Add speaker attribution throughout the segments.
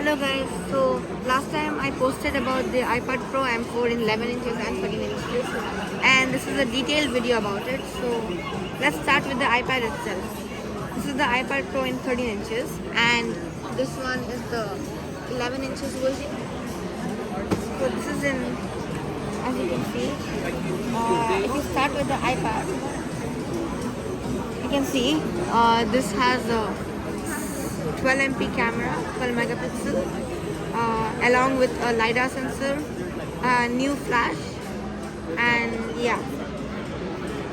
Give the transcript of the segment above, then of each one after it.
Speaker 1: Hello guys, so last time I posted about the iPad Pro M4 in 11 inches and 13 inches, and this is a detailed video about it. So let's start with the iPad itself. This is the iPad Pro in 13 inches and this one is the 11 inches version. So this is in, as you can see, if you start with the iPad, you can see this has a 12 MP camera, 12 megapixel, along with a LiDAR sensor, new flash, and yeah,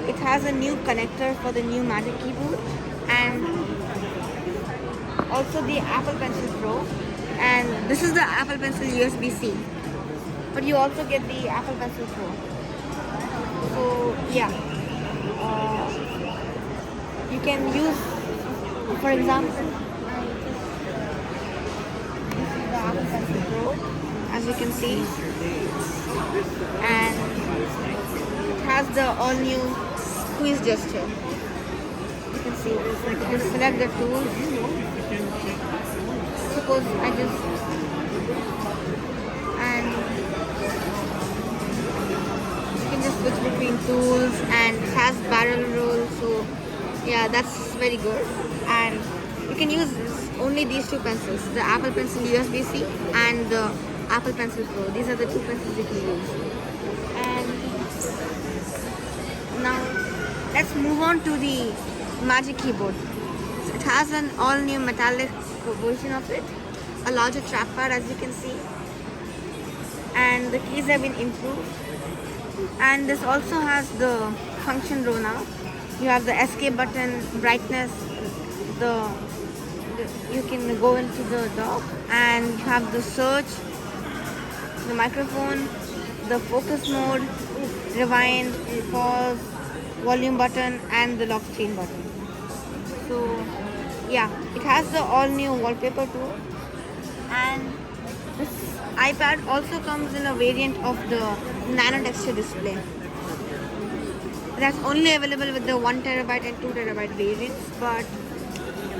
Speaker 1: it has a new connector for the new Magic Keyboard, and also the Apple Pencil Pro, and this is the Apple Pencil USB-C, but you also get the Apple Pencil Pro. So yeah, you can use, for example, the Apple Pencil Pro, as you can see, and it has the all-new squeeze gesture. You can see, you select the tool. Suppose I just, and you can just switch between tools, and it has barrel roll. So yeah, that's very good. And you can use only these two pencils, the Apple Pencil USB-C and the Apple Pencil Pro. These are the two pencils you can use. And now let's move on to the Magic Keyboard. So it has an all-new metallic version of it, a larger trackpad as you can see, and the keys have been improved. And this also has the function row now. You have the escape button, brightness, you can go into the dock, and you have the search, the microphone, the focus mode, rewind, pause, volume button, and the lock screen button. So yeah, it has the all new wallpaper too, and this iPad also comes in a variant of the nano texture display. That's only available with the 1 terabyte and 2 terabyte variants, but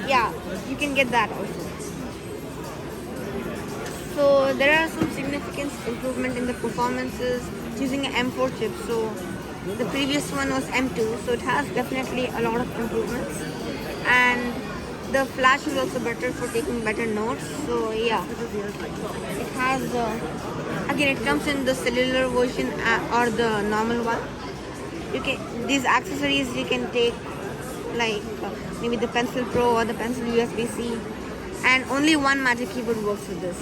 Speaker 1: yeah, you can get that also. So there are some significant improvement in the performances using an M4 chip. So the previous one was M2, so it has definitely a lot of improvements, and the flash is also better for taking better notes. So yeah, it has again, it comes in the cellular version or the normal one. You can, these accessories you can take, like maybe the Pencil Pro or the Pencil USB-C, and only one Magic Keyboard works with this,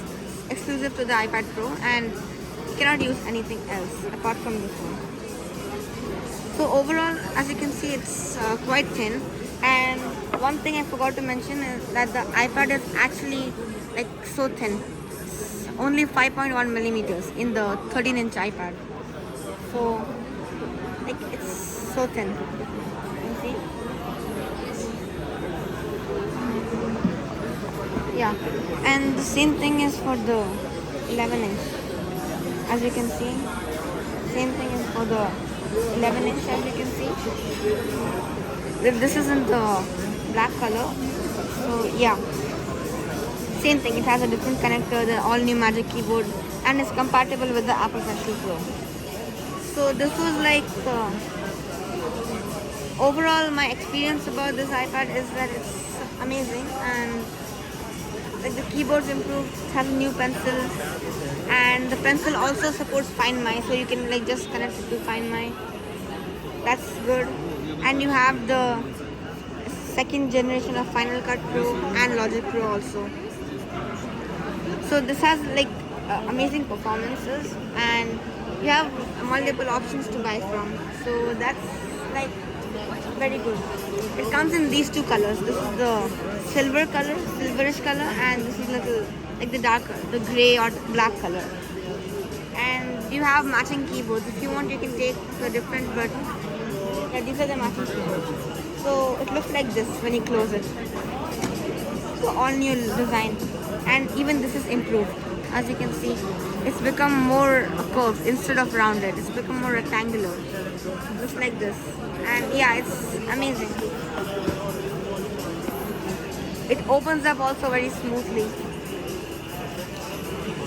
Speaker 1: exclusive to the iPad Pro, and you cannot use anything else apart from this one. So overall, as you can see, it's quite thin. And one thing I forgot to mention is that the iPad is actually like so thin. It's only 5.1 millimeters in the 13-inch iPad. So like it's so thin. You see? Yeah, and the same thing is for the 11 inch. As you can see, same thing is for the 11 inch. As you can see, this isn't the black color. So yeah, same thing. It has a different connector, the all new Magic Keyboard, and is compatible with the Apple Pencil Pro. So this was like overall my experience about this iPad is that it's amazing, and like the keyboard's improved, it has a new pencil, and the pencil also supports Find My, so you can like just connect it to Find My. That's good. And you have the second generation of Final Cut Pro and Logic Pro also. So this has like amazing performances, and you have multiple options to buy from. So that's like very good. It comes in these two colors. This is the silver color, silverish color, and this is like the darker, the gray or black color. And you have matching keyboards. If you want, you can take the different, but yeah, these are the matching keyboards. So it looks like this when you close it. So all new design, and even this is improved. As you can see, it's become more curved instead of rounded. It's become more rectangular. Looks like this, and yeah, it's amazing. It opens up also very smoothly.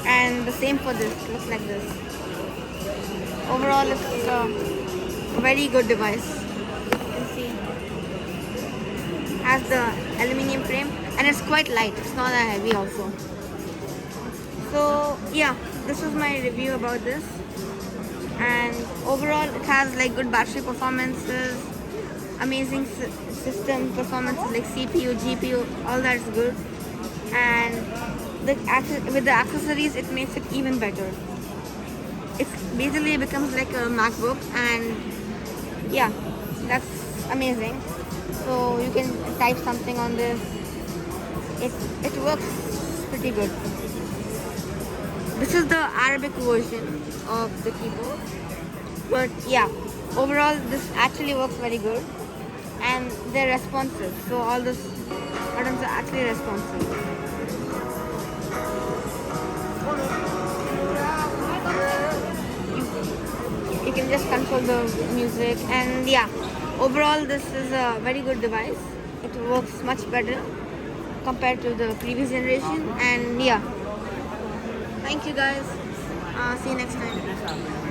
Speaker 1: and the same for this. Looks like this. Overall, it's a very good device. You can see has the aluminium frame and it's quite light. It's not that heavy also. So yeah, this was my review about this. And overall, it has like good battery performances, amazing system performances like CPU, GPU, all that is good. And with the accessories, it makes it even better. It basically becomes like a MacBook, and yeah, that's amazing. So you can type something on this. It works pretty good. This is the Arabic version of the keyboard, but yeah, overall this actually works very good, and they're responsive. So all those buttons are actually responsive. You can just control the music, and yeah, overall this is a very good device. It works much better compared to the previous generation, and yeah, thank you guys. See you next time.